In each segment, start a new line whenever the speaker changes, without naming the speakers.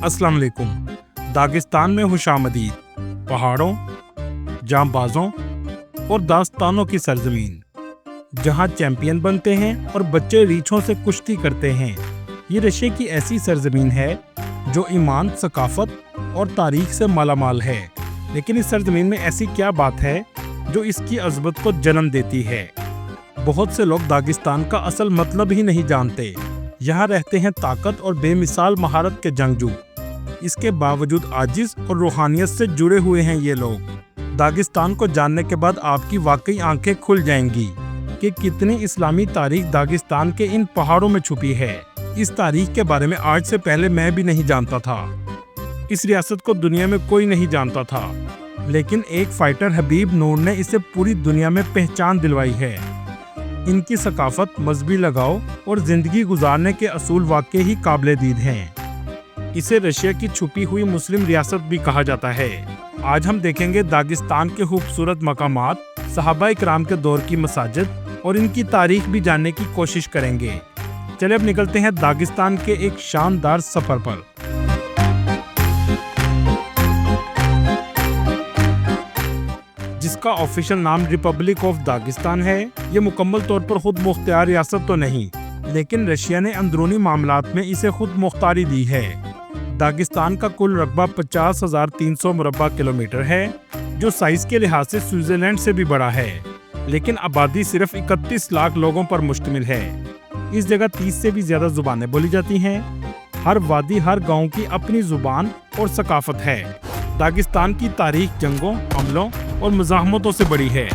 अस्सलाम वालेकुम। दागिस्तान में खुशामदीद, पहाड़ों, जांबाजों और दास्तानों की सरजमीन, जहां चैंपियन बनते हैं और बच्चे रीछों से कुश्ती करते हैं। ये रशिया की ऐसी सरजमीन है जो ईमान, सकाफत और तारीख से मालामाल है। लेकिन इस सरजमीन में ऐसी क्या बात है जो इसकी अज़मत को जन्म देती है? बहुत से लोग दागिस्तान का असल मतलब ही नहीं जानते। यहाँ रहते हैं ताकत और बेमिसाल महारत के जंगजू। इसके बावजूद आजिज़ और रूहानियत से जुड़े हुए हैं ये लोग। दागिस्तान को जानने के बाद आपकी वाकई आंखें खुल जाएंगी कि कितनी इस्लामी तारीख दागिस्तान के इन पहाड़ों में छुपी है। इस तारीख के बारे में आज से पहले मैं भी नहीं जानता था। इस रियासत को दुनिया में कोई नहीं जानता था, लेकिन एक फाइटर हबीब नूर ने इसे पूरी दुनिया में पहचान दिलवाई है। इनकी सकाफत, मजहबी लगाव और जिंदगी गुजारने के असूल वाकई ही काबिले दीद हैं। इसे रशिया की छुपी हुई मुस्लिम रियासत भी कहा जाता है। आज हम देखेंगे दागिस्तान के खूबसूरत मकामात, सहाबा इकराम के दौर की मसाजिद और इनकी तारीख भी जानने की कोशिश करेंगे। चले अब निकलते हैं दागिस्तान के एक शानदार सफर पर। जिसका ऑफिशियल नाम रिपब्लिक ऑफ दागिस्तान है। ये मुकम्मल तौर पर खुद मुख्तियार रियासत तो नहीं, लेकिन रशिया ने अंदरूनी मामलात में इसे खुद मुख्तारी दी है। दागिस्तान का कुल रकबा 50,300 मुरब्बा किलोमीटर है, जो साइज के लिहाज से स्विट्जरलैंड से भी बड़ा है। लेकिन आबादी सिर्फ 31 लाख लोगों पर मुश्तमिल है। इस जगह 30 से भी ज्यादा जुबानें बोली जाती हैं। हर वादी, हर गांव की अपनी जुबान और सकाफत है। दागिस्तान की तारीख जंगों, हमलों और मुज़ाहमतों से बड़ी है।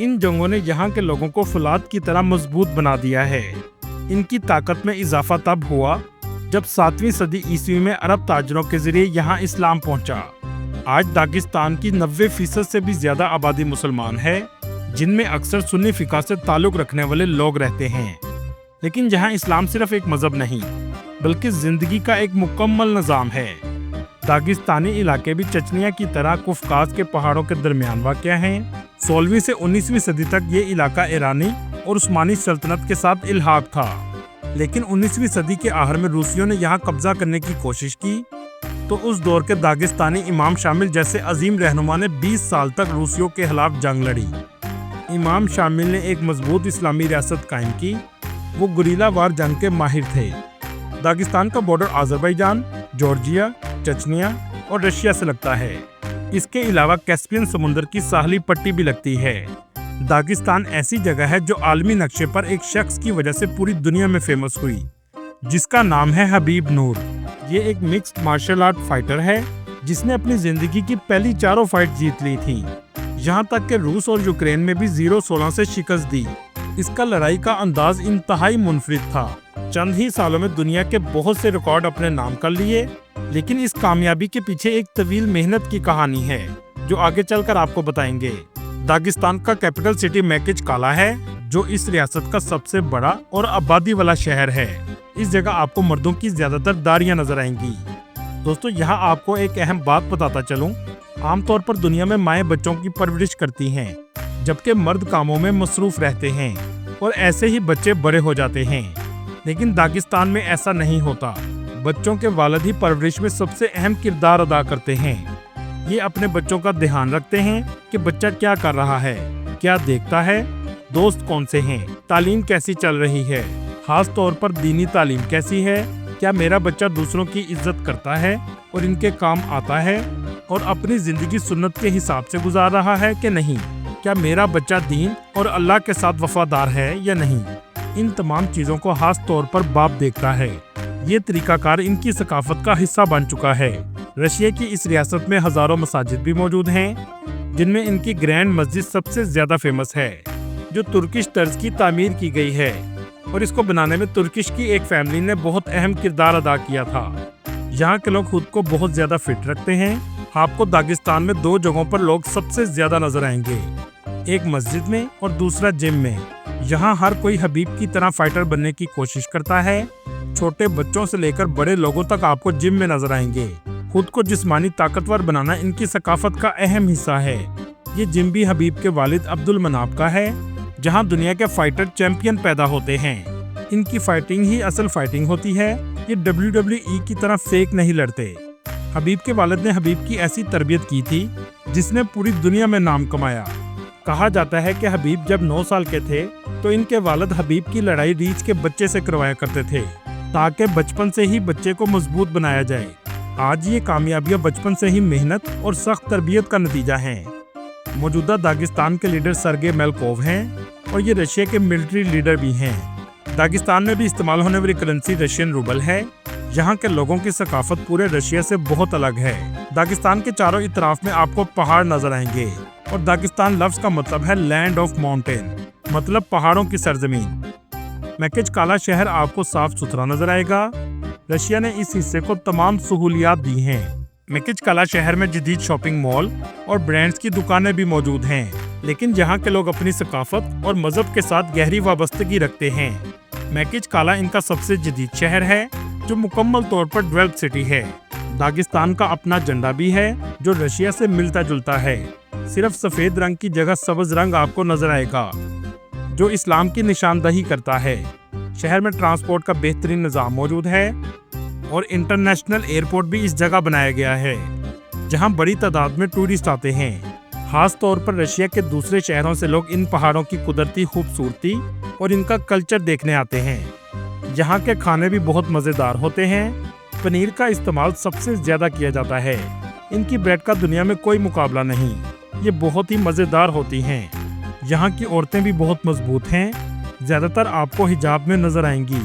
इन जंगों ने यहाँ के लोगों को फौलाद की तरह मजबूत बना दिया है। इनकी ताकत में इजाफा तब हुआ जब 7वीं सदी ईस्वी में अरब ताजरों के जरिए यहाँ इस्लाम पहुँचा। आज दागिस्तान की 90% से भी ज्यादा आबादी मुसलमान है, जिनमें अक्सर सुन्नी फिका से ताल्लुक रखने वाले लोग रहते हैं। लेकिन यहाँ इस्लाम सिर्फ एक मजहब नहीं, बल्कि जिंदगी का एक मुकम्मल निज़ाम है। दागिस्तानी इलाके भी चचनिया की तरह कफकाज के पहाड़ों के दरमियान वाक़या हैं। 16वीं से 19वीं सदी तक ये इलाका ईरानी और उस्मानी सल्तनत के साथ इल्हाक था। लेकिन 19वीं सदी के आखिर में रूसियों ने यहाँ कब्जा करने की कोशिश की, तो उस दौर के दागिस्तानी इमाम शामिल जैसे अजीम रहनुमा ने 20 साल तक रूसियों के खिलाफ जंग लड़ी। इमाम शामिल ने एक मजबूत इस्लामी रियासत कायम की। वो गुरीला वार जंग के माहिर थे। दागिस्तान का बॉर्डर अजरबैजान, जॉर्जिया, चचनिया और रशिया से लगता है। इसके अलावा कैस्पियन समुद्र की साहली पट्टी भी लगती है। दागिस्तान ऐसी जगह है जो आलमी नक्शे पर एक शख्स की वजह से पूरी दुनिया में फेमस हुई, जिसका नाम है हबीब नूर। ये एक मिक्स्ड मार्शल आर्ट फाइटर है, जिसने अपनी जिंदगी की पहली 4 फाइट जीत ली थी। यहाँ तक कि रूस और यूक्रेन में भी 0-16 से शिकस्त दी। इसका लड़ाई का अंदाज इंतहाई मुनफरिद था। चंद ही सालों में दुनिया के बहुत से रिकॉर्ड अपने नाम कर लिए। लेकिन इस कामयाबी के पीछे एक तवील मेहनत की कहानी है, जो आगे चलकर आपको बताएंगे। दागिस्तान का कैपिटल सिटी मैकिचकाला है, जो इस रियासत का सबसे बड़ा और आबादी वाला शहर है। इस जगह आपको मर्दों की ज्यादातर दाढ़ियां नजर आएंगी। दोस्तों, यहाँ आपको एक अहम बात बताता चलूं। आमतौर पर दुनिया में माएँ बच्चों की परवरिश करती हैं, जबकि मर्द कामों में मसरूफ रहते हैं और ऐसे ही बच्चे बड़े हो जाते हैं। लेकिन दागिस्तान में ऐसा नहीं होता। बच्चों के वालिद ही परवरिश में सबसे अहम किरदार अदा करते हैं। ये अपने बच्चों का ध्यान रखते हैं कि बच्चा क्या कर रहा है, क्या देखता है, दोस्त कौन से हैं, तालीम कैसी चल रही है, खास तौर पर दीनी तालीम कैसी है, क्या मेरा बच्चा दूसरों की इज्जत करता है और इनके काम आता है, और अपनी जिंदगी सुन्नत के हिसाब से गुजार रहा है कि नहीं, क्या मेरा बच्चा दीन और अल्लाह के साथ वफादार है या नहीं। इन तमाम चीज़ों को खास तौर पर बाप देखता है। ये तरीकाकार इनकी सकाफत का हिस्सा बन चुका है। रशिया की इस रियासत में हजारों मसाजिद भी मौजूद हैं, जिनमें इनकी ग्रैंड मस्जिद सबसे ज्यादा फेमस है, जो तुर्किश तर्ज की तामीर की गई है। और इसको बनाने में तुर्किश की एक फैमिली ने बहुत अहम किरदार अदा किया था। यहाँ के लोग खुद को बहुत ज्यादा फिट रखते हैं। आपको दागिस्तान में 2 जगहों पर लोग सबसे ज्यादा नजर आएंगे, एक मस्जिद में और दूसरा जिम में। यहाँ हर कोई हबीब की तरह फाइटर बनने की कोशिश करता है। छोटे बच्चों से लेकर बड़े लोगों तक आपको जिम में नजर आएंगे। खुद को जिस्मानी ताकतवर बनाना इनकी सकाफत का अहम हिस्सा है। ये जिम भी हबीब के वालिद अब्दुल मनाफ का है, जहाँ दुनिया के फाइटर चैंपियन पैदा होते हैं। इनकी फाइटिंग ही असल फाइटिंग होती है। ये WWE की तरह फेक नहीं लड़ते। हबीब के वालिद ने हबीब की ऐसी तरबियत की थी जिसने पूरी दुनिया में नाम कमाया। कहा जाता है कि हबीब जब 9 साल के थे तो इनके वालिद हबीब की लड़ाई रीछ के बच्चे से करवाया करते थे ताकि बचपन से ही बच्चे को मजबूत बनाया जाए। आज ये कामयाबियां बचपन से ही मेहनत और सख्त तरबियत का नतीजा हैं। मौजूदा दागिस्तान के लीडर सरगे मेलकोव हैं और ये रशिया के मिलिट्री लीडर भी हैं। दागिस्तान में भी इस्तेमाल होने वाली करेंसी रशियन रूबल है। यहाँ के लोगों की सकाफत पूरे रशिया से बहुत अलग है। दागिस्तान के चारों इतराफ में आपको पहाड़ नजर आएंगे और दागिस्तान लफ्ज का मतलब है लैंड ऑफ माउंटेन, मतलब पहाड़ों की सरजमीन। मैकेज काला शहर आपको साफ सुथरा नजर आएगा। रशिया ने इस हिस्से को तमाम सहूलियात दी हैं। मैकेज काला शहर में जदीद शॉपिंग मॉल और ब्रांड्स की दुकानें भी मौजूद हैं, लेकिन यहाँ के लोग अपनी सकाफत और मजहब के साथ गहरी वाबस्तगी रखते हैं। मैकेज काला इनका सबसे जदीद शहर है जो मुकम्मल तौर पर डेवलप्ड सिटी है। दागिस्तान का अपना झंडा भी है जो रशिया से मिलता जुलता है। सिर्फ सफेद रंग की जगह सब्ज रंग आपको नजर आएगा जो इस्लाम की निशानदही करता है। शहर में ट्रांसपोर्ट का बेहतरीन निज़ाम मौजूद है और इंटरनेशनल एयरपोर्ट भी इस जगह बनाया गया है जहां बड़ी तादाद में टूरिस्ट आते हैं। खास तौर पर रशिया के दूसरे शहरों से लोग इन पहाड़ों की कुदरती खूबसूरती और इनका कल्चर देखने आते हैं। यहाँ के खाने भी बहुत मज़ेदार होते हैं। पनीर का इस्तेमाल सबसे ज़्यादा किया जाता है। इनकी ब्रेड का दुनिया में कोई मुकाबला नहीं, ये बहुत ही मज़ेदार होती हैं। यहाँ की औरतें भी बहुत मजबूत हैं, ज़्यादातर आपको हिजाब में नजर आएंगी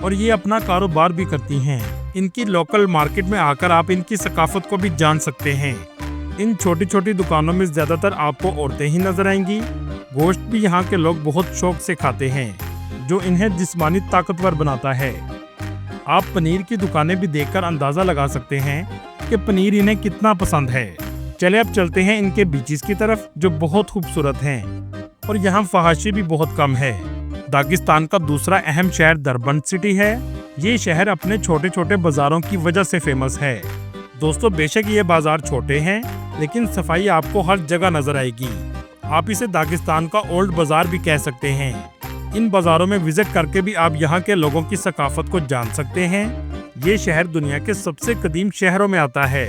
और ये अपना कारोबार भी करती हैं। इनकी लोकल मार्केट में आकर आप इनकी सकाफत को भी जान सकते हैं। इन छोटी छोटी दुकानों में ज़्यादातर आपको औरतें ही नजर आएंगी। गोश्त भी यहाँ के लोग बहुत शौक से खाते हैं जो इन्हें जिस्मानी ताकतवर बनाता है। आप पनीर की दुकानें भी देखकर अंदाज़ा लगा सकते हैं कि पनीर इन्हें कितना पसंद है। चले अब चलते हैं इनके बीचेस की तरफ जो बहुत खूबसूरत हैं और यहाँ फहाशी भी बहुत कम है। दागिस्तान का दूसरा अहम शहर दरबंद सिटी है। ये शहर अपने छोटे छोटे बाजारों की वजह से फेमस है। दोस्तों, बेशक ये बाजार छोटे हैं लेकिन सफाई आपको हर जगह नजर आएगी। आप इसे दागिस्तान का ओल्ड बाजार भी कह सकते हैं। इन बाजारों में विजिट करके भी आप यहाँ के लोगों की सकाफत को जान सकते हैं। ये शहर दुनिया के सबसे कदीम शहरों में आता है।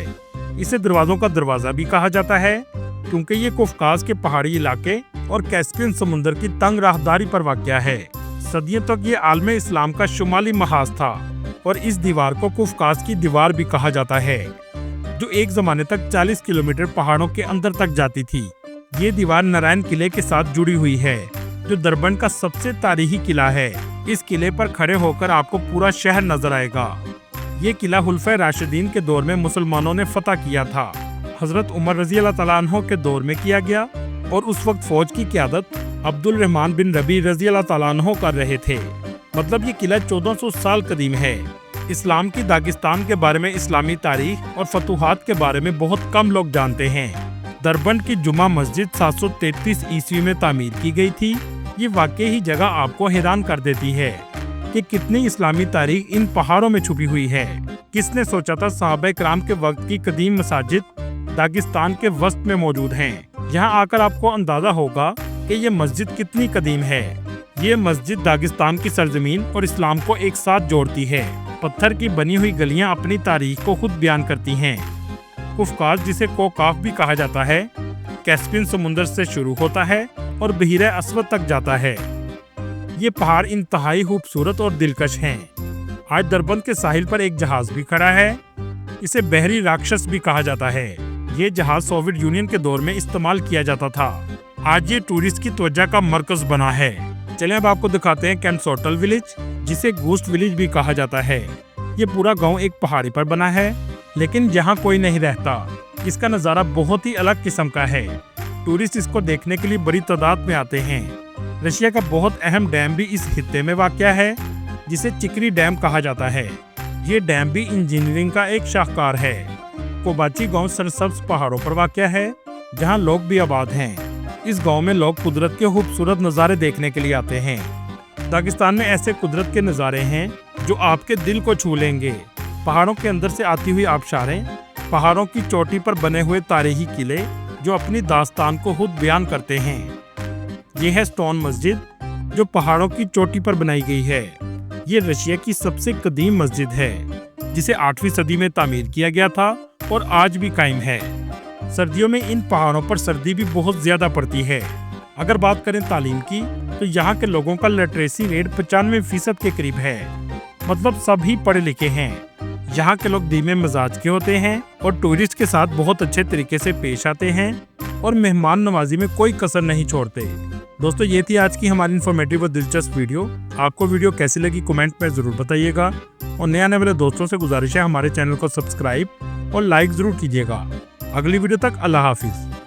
इसे दरवाजों का दरवाजा भी कहा जाता है क्योंकि ये कफकाज के पहाड़ी इलाके और कैस्पियन समुद्र की तंग राहदारी पर वाक़या है। सदियों तक ये आलम इस्लाम का शुमाली महाज था और इस दीवार को कफकाज की दीवार भी कहा जाता है जो एक जमाने तक 40 किलोमीटर पहाड़ों के अंदर तक जाती थी। ये दीवार नारायण किले के साथ जुड़ी हुई है जो दरबंद का सबसे तारीखी किला है। इस किले पर खड़े होकर आपको पूरा शहर नजर आएगा। ये किला हुल्फे राशिदीन के दौर में मुसलमानों ने फतह किया था। हजरत उमर रजी अल्लाह तआला अन्हो के दौर में किया गया और उस वक्त फौज की क़यादत अब्दुल रहमान बिन रबी रजी अल्लाह तआला अन्हो कर रहे थे। मतलब ये किला 1400 साल कदीम है। इस्लाम की दागिस्तान के बारे में, इस्लामी तारीख और फतूहात के बारे में बहुत कम लोग जानते हैं। दरबंद की जुमा मस्जिद 733 ईस्वी में तामीर की गई थी। ये वाकई ही जगह आपको हैरान कर देती है कि कितनी इस्लामी तारीख इन पहाड़ों में छुपी हुई है। किसने सोचा था सहाबा किराम के वक्त की कदीम मसाजिद दागिस्तान के वस्त में मौजूद हैं। यहाँ आकर आपको अंदाजा होगा कि ये मस्जिद कितनी कदीम है। ये मस्जिद दागिस्तान की सरजमीन और इस्लाम को एक साथ जोड़ती है। पत्थर की बनी हुई गलियाँ अपनी तारीख को खुद बयान करती हैं। कफकाज, जिसे कोकाफ भी कहा जाता है, कैस्पियन समुद्र से शुरू होता है और बहीरे अस्वद तक जाता है। ये पहाड़ इंतहाई खूबसूरत और दिलकश हैं। आज दरबंद के साहिल पर एक जहाज भी खड़ा है। इसे बहरी राक्षस भी कहा जाता है। ये जहाज सोवियत यूनियन के दौर में इस्तेमाल किया जाता था। आज ये टूरिस्ट की तवज्जो का मरकज बना है। चलें अब आपको दिखाते हैं कैंटसोटल विलेज, जिसे गोस्ट विलेज भी कहा जाता है। ये पूरा गांव एक पहाड़ी पर बना है लेकिन यहाँ कोई नहीं रहता। इसका नज़ारा बहुत ही अलग किस्म का है। टूरिस्ट इसको देखने के लिए बड़ी तादाद में आते हैं। रशिया का बहुत अहम डैम भी इस खित्ते में वाक़या है जिसे चिकरी डैम कहा जाता है। ये डैम भी इंजीनियरिंग का एक शाहकार है। कोबाची गांव सरसब्ज पहाड़ों पर वाक़या है जहां लोग भी आबाद हैं। इस गांव में लोग कुदरत के खूबसूरत नज़ारे देखने के लिए आते हैं। दागिस्तान में ऐसे कुदरत के नज़ारे हैं जो आपके दिल को छू लेंगे। पहाड़ों के अंदर से आती हुई आबशारें, पहाड़ों की चोटी पर बने हुए तारीखी किले जो अपनी दास्तान को खुद बयान करते हैं। ये है स्टोन मस्जिद जो पहाड़ों की चोटी पर बनाई गई है। ये रशिया की सबसे कदीम मस्जिद है, जिसे 8वीं सदी में तामीर किया गया था और आज भी कायम है। सर्दियों में इन पहाड़ों पर सर्दी भी बहुत ज्यादा पड़ती है। अगर बात करें तालीम की, तो यहाँ के लोगों का लिटरेसी रेट 95% के करीब है, मतलब सभी पढ़े लिखे हैं। यहाँ के लोग धीमे मिजाज के होते हैं और टूरिस्ट के साथ बहुत अच्छे तरीके से पेश आते हैं और मेहमान नवाजी में कोई कसर नहीं छोड़ते। दोस्तों, ये थी आज की हमारी इन्फॉर्मेटिव और दिलचस्प वीडियो। आपको वीडियो कैसी लगी कमेंट में जरूर बताइएगा और नए आने वाले दोस्तों से गुजारिश है हमारे चैनल को सब्सक्राइब और लाइक जरूर कीजिएगा। अगली वीडियो तक अल्लाह हाफिज।